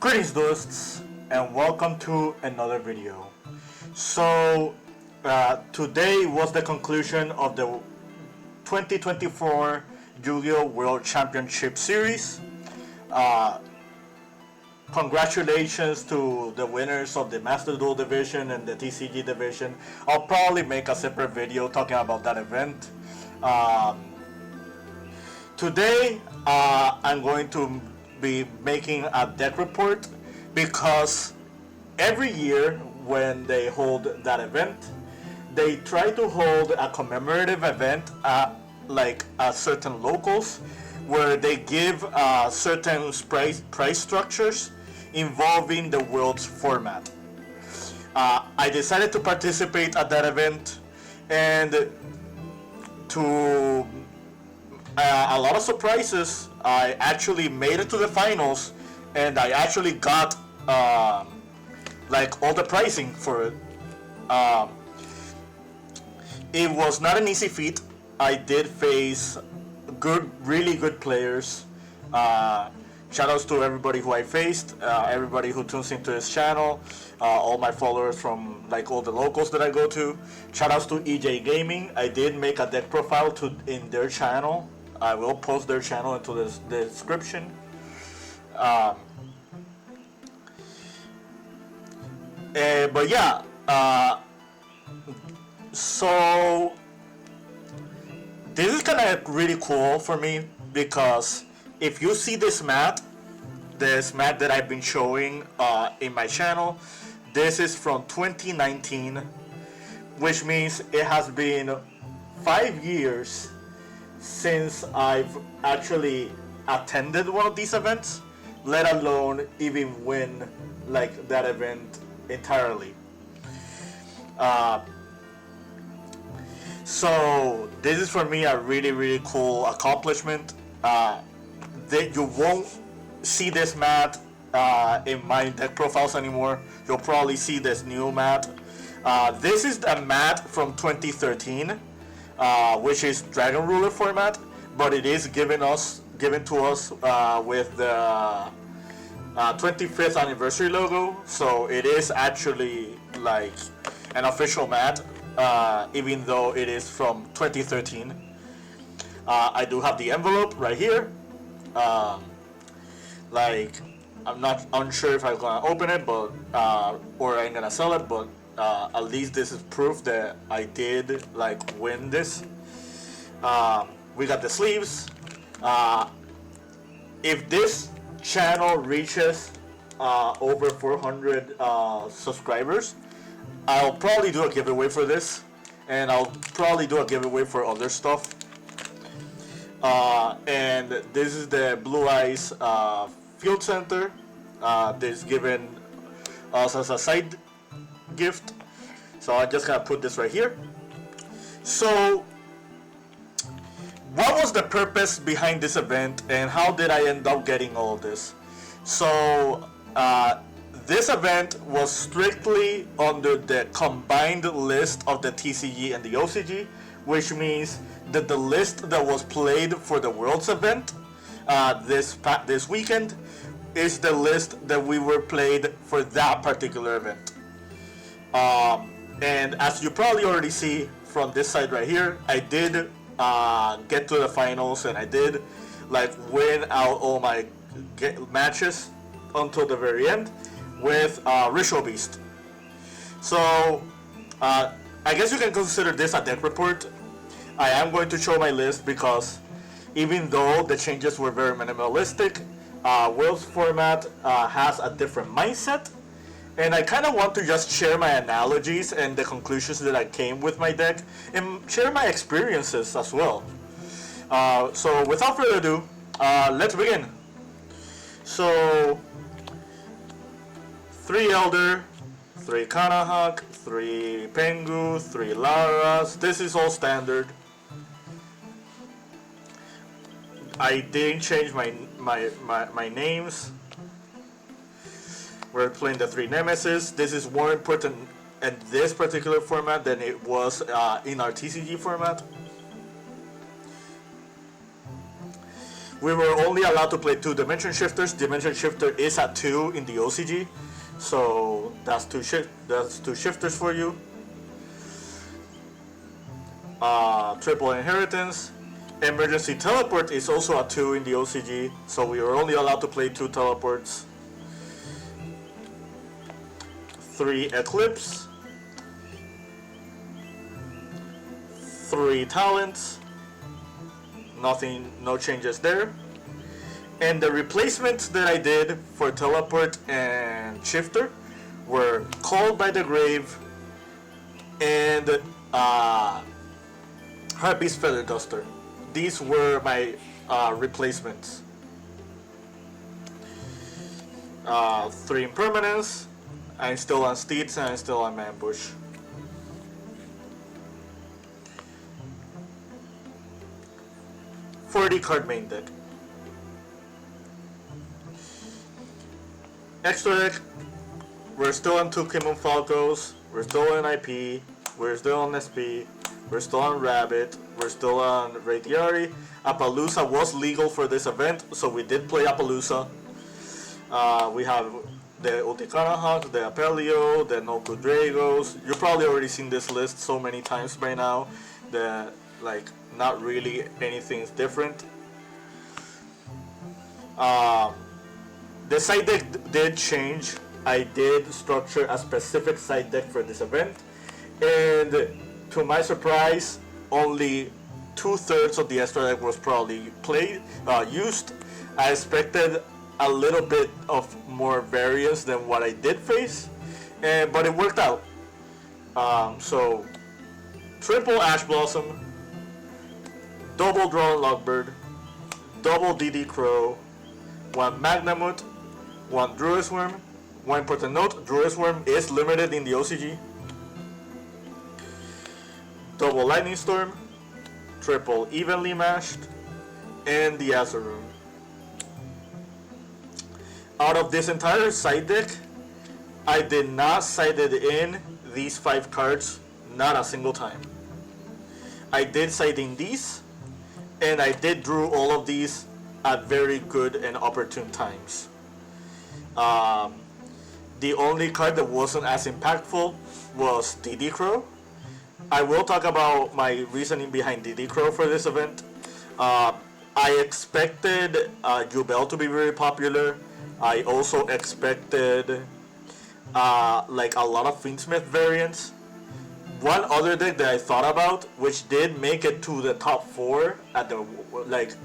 Greetings duelists, and welcome to another video. So today was the conclusion of the 2024 Yu-Gi-Oh! World Championship Series. Congratulations to the winners of the Master Duel Division and the TCG Division. I'll probably make a separate video talking about that event. Today I'm going to be making a deck report because every year when they hold that event, they try to hold a commemorative event like certain locals where they give certain price structures involving the world's format. I decided to participate at that event, and to a lot of surprises, I actually made it to the finals, and I actually got like all the pricing for it. It was not an easy feat. I did face really good players. Shout outs to everybody who I faced, everybody who tunes into this channel, all my followers from like all the locals that I go to. Shout outs to EJGAMING. I did make a deck profile in their channel. I will post their channel into the description. But yeah, so this is kind of really cool for me because if you see this mat that I've been showing in my channel, this is from 2019, which means it has been 5 years since I've actually attended one of these events, let alone even win like that event entirely. So this is for me a really cool accomplishment. That you won't see this mat in my deck profiles anymore. You'll probably see this new mat. This is a mat from 2013, which is Dragon Ruler format, but it is given to us with the 25th anniversary logo. So it is actually like an official mat, even though it is from 2013. I do have the envelope right here. Like, I'm not unsure if I'm gonna open it, but or I'm gonna sell it, but at least this is proof that I did like win this. We got the sleeves. If this channel reaches over 400 subscribers, I'll probably do a giveaway for this, and I'll probably do a giveaway for other stuff. And this is the Blue Eyes Field Center. This is given us as a side gift, so I just gotta put this right here. So what was the purpose behind this event, and how did I end up getting all of this? So this event was strictly under the combined list of the TCG and the OCG, which means that the list that was played for the Worlds event this weekend is the list that we were played for that particular event. And as you probably already see from this side right here, I did get to the finals, and I did like win out all my matches until the very end with Ritual Beast. So I guess you can consider this a deck report. I am going to show my list because even though the changes were very minimalistic, World's format has a different mindset, and I kind of want to just share my analogies and the conclusions that I came with my deck, and share my experiences as well. So without further ado, let's begin. So 3 Elder, 3 Kanahak, 3 Pengu, 3 Laras. This is all standard. I didn't change my names. We're playing the 3 Nemesis. This is more important in this particular format than it was in our TCG format. we were only allowed to play 2 Dimension Shifters. Dimension Shifter is at 2 in the OCG, so that's two shifters for you. Triple Inheritance. Emergency Teleport is also at 2 in the OCG, so we were only allowed to play 2 teleports. 3 Eclipse. 3 Talents. Nothing, no changes there. And the replacements that I did for Teleport and Shifter were Called by the Grave and Harpy's Feather Duster. These were my replacements. 3 Impermanence. I'm still on Steeds and I'm still on Ambush. Card main deck. Extra deck, we're still on 2 Kimon Falcos, we're still on IP, we're still on SP, we're still on Rabbit, we're still on Radiari. Appaloosa was legal for this event, so we did play Appaloosa. We have the Ulticana Hawks, the Apelio, the Noku Dragos. You've probably already seen this list so many times by now that, like, not really anything's different. The side deck did change. I did structure a specific side deck for this event, and to my surprise, only 2/3 of the extra deck was probably used. I expected a little bit of more variance than what I did face, but it worked out. So, triple Ash Blossom, double Draw Logbird, double DD Crow, 1 Magnamut, 1 Druisworm. One important note, Druisworm is limited in the OCG. Double Lightning Storm, triple Evenly Mashed, and the Azaroon. Out of this entire side deck, I did not sided in these 5 cards, not a single time. I did side in these, and I did drew all of these at very good and opportune times. The only card that wasn't as impactful was DD Crow. I will talk about my reasoning behind DD Crow for this event. I expected Jubel to be very popular. I also expected like a lot of Fiendsmith variants. One other deck that I thought about, which did make it to the top 4 at the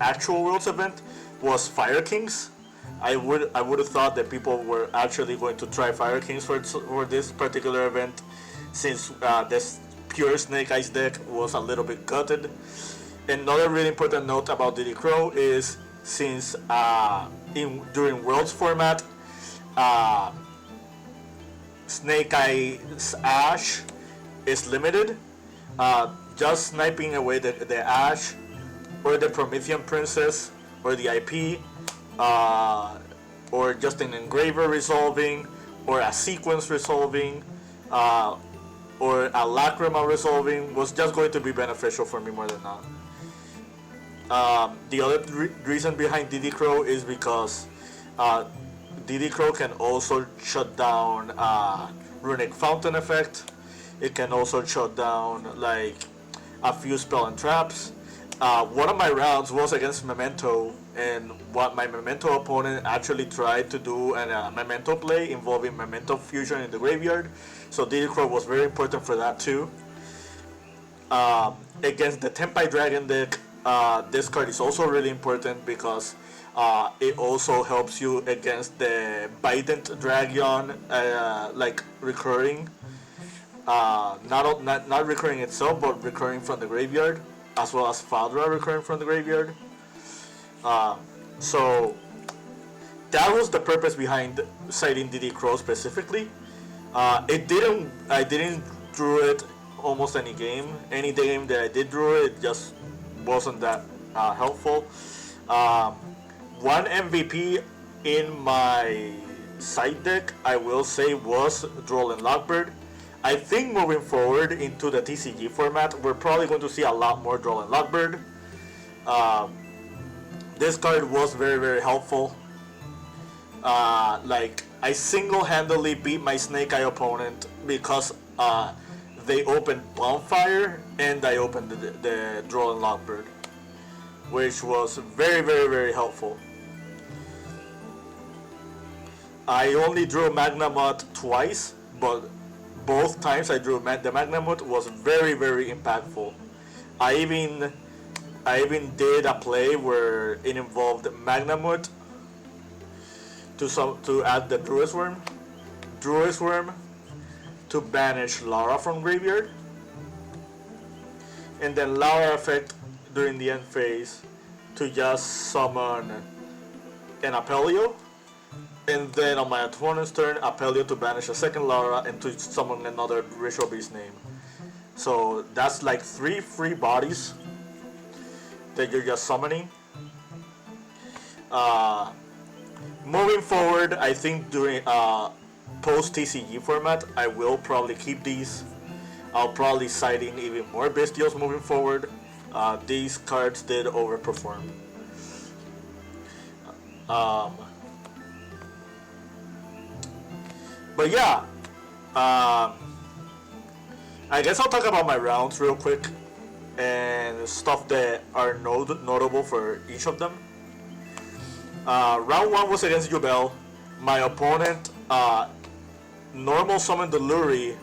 actual Worlds event, was Fire Kings. I would have thought that people were actually going to try Fire Kings for this particular event, since this pure Snake Eyes deck was a little bit gutted. Another really important note about DD Crow is, since during Worlds format, Snake Eyes Ash is limited. Just sniping away the Ash, or the Promethean Princess, or the IP, or just an Engraver resolving, or a Sequence resolving, or a Lacrima resolving was just going to be beneficial for me more than not. The other reason behind DD Crow is because DD Crow can also shut down Runic Fountain effect. It can also shut down like a few spell and traps. One of my rounds was against Memento, and what my Memento opponent actually tried to do a Memento play involving Memento Fusion in the graveyard. So DD Crow was very important for that too. Against the Tenpai Dragon deck, this card is also really important because it also helps you against the Bident Dragon, like recurring. Not recurring itself, but recurring from the graveyard, as well as Fadra recurring from the graveyard. So that was the purpose behind citing DD Crow specifically. I didn't drew it almost any game. Any game that I did drew it just wasn't that helpful. One MVP in my side deck, I will say, was Droll and Logbird. I think moving forward into the TCG format, we're probably going to see a lot more Droll and Logbird. this card was very helpful. Like, I single-handedly beat my Snake Eye opponent because they opened Bonfire and I opened the Dueling Lockbird, which was very helpful. I only drew Magnamut twice, but both times I drew the Magnamut was very impactful. I even did a play where it involved Magnamut to add the Druid's Worm to banish Lara from graveyard, and then Lara effect during the end phase to just summon an Apelio, and then on my opponent's turn, Apelio to banish a second Lara and to summon another Ritual Beast name. So that's like 3 free bodies that you're just summoning. Moving forward, I think during post TCG format, I will probably keep these. I'll probably side in even more Bestials moving forward. These cards did overperform. But yeah, I guess I'll talk about my rounds real quick and stuff that are notable for each of them. Round 1 was against Yubel. My opponent normal summoned the Luri,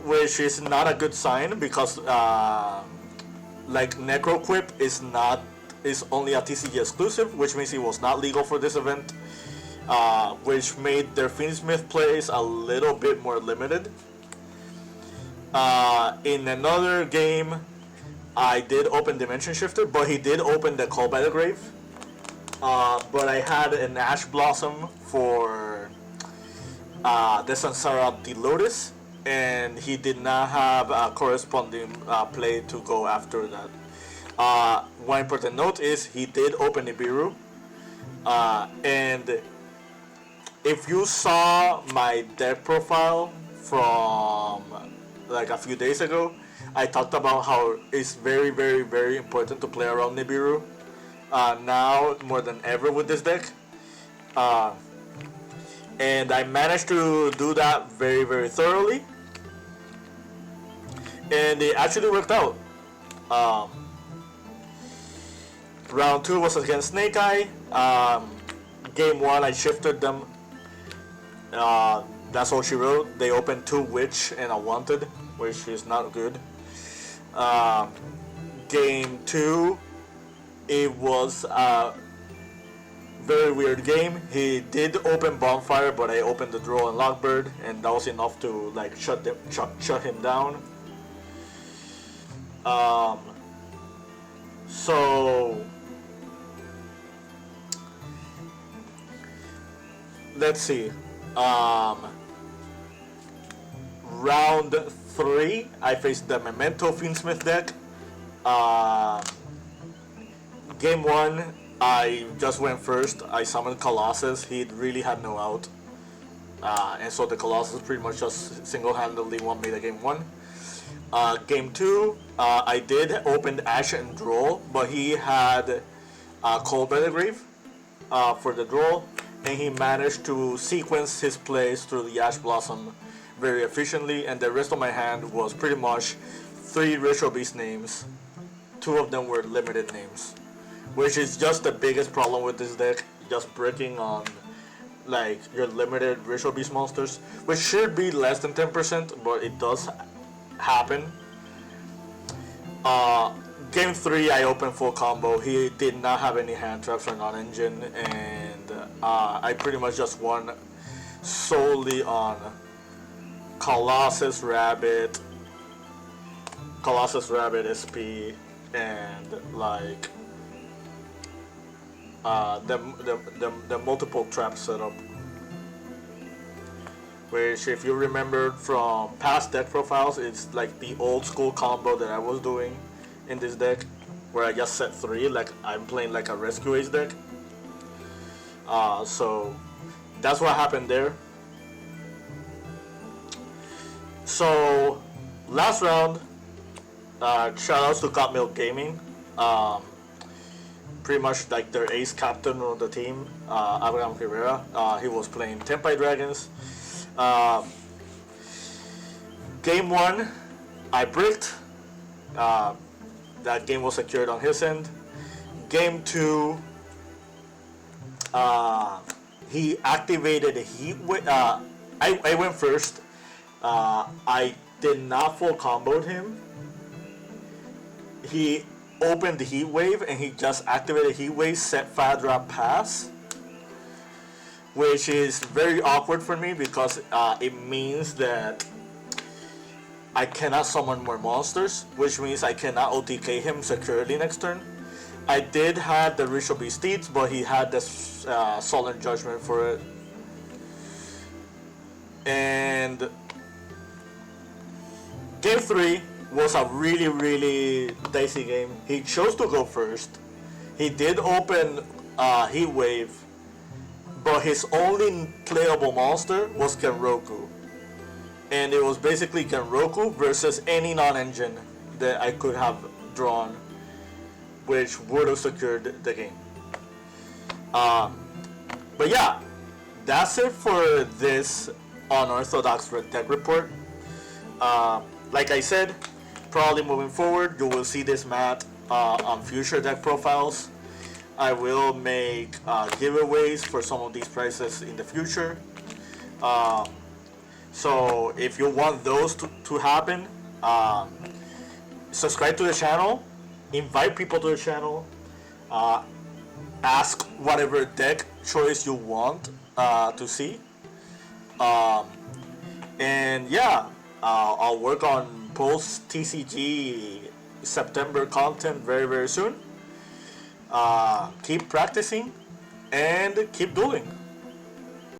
which is not a good sign because like Necroquip is only a TCG exclusive, which means it was not legal for this event, which made their Fiendsmith plays a little bit more limited. In another game, I did open Dimension Shifter, but he did open the Call by the Grave. But I had an Ash Blossom for the Sansara the Lotus, and he did not have a corresponding play to go after that. One important note is he did open Nibiru, and if you saw my deck profile from like a few days ago, I talked about how it's very important to play around Nibiru. Now more than ever with this deck, and I managed to do that very thoroughly, and it actually worked out. Round 2 was against Snake Eye. Game 1 I shifted them. That's all she wrote. They opened 2 Witch and a Wanted, which is not good. Game 2, it was a very weird game. He did open Bonfire, but I opened the Dueling Lockbird, and that was enough to like shut him down. So let's see. Round 3, I faced the Memento Fiendsmith deck. Game 1, I just went first. I summoned Colossus. He really had no out. And so the Colossus pretty much just single-handedly won me the Game 1. Game 2, I did open Ash and Droll, but he had Cold by the Grave for the Droll, and he managed to sequence his plays through the Ash Blossom very efficiently, and the rest of my hand was pretty much 3 Ritual Beast names. 2 of them were limited names, which is just the biggest problem with this deck, just breaking on like your limited Ritual Beast monsters, which should be less than 10%, but it does happen. Game 3, I opened full combo. He did not have any hand traps or non-engine, and I pretty much just won solely on Colossus Rabbit SP, and like the multiple trap setup, which if you remember from past deck profiles, it's like the old school combo that I was doing in this deck, where I just set 3, like I'm playing like a Rescue Ace deck. So that's what happened there. So last round, shout outs to EJGAMING. pretty much like their ace captain of the team, Abraham Herrera. He was playing Tempai Dragons. Game 1, I bricked. That game was secured on his end. Game 2, he activated a heat wave. I went first. I did not full comboed him. He opened the heat wave and he just activated heat wave, set Fadra pass, which is very awkward for me because it means that I cannot summon more monsters, which means I cannot OTK him securely next turn. I did have the Ritual Beast Steeds, but he had the Solemn Judgment for it. And Game 3 was a really dicey game. He chose to go first. He did open Heat Wave, but his only playable monster was Genroku. And it was basically Genroku versus any non-engine that I could have drawn, which would have secured the game. But yeah, that's it for this unorthodox deck report. Like I said, probably moving forward, you will see this mat on future deck profiles. I will make giveaways for some of these prizes in the future. So if you want those to happen, subscribe to the channel, invite people to the channel, ask whatever deck choice you want to see. And yeah, I'll work on post TCG September content very soon. Keep practicing and keep dueling.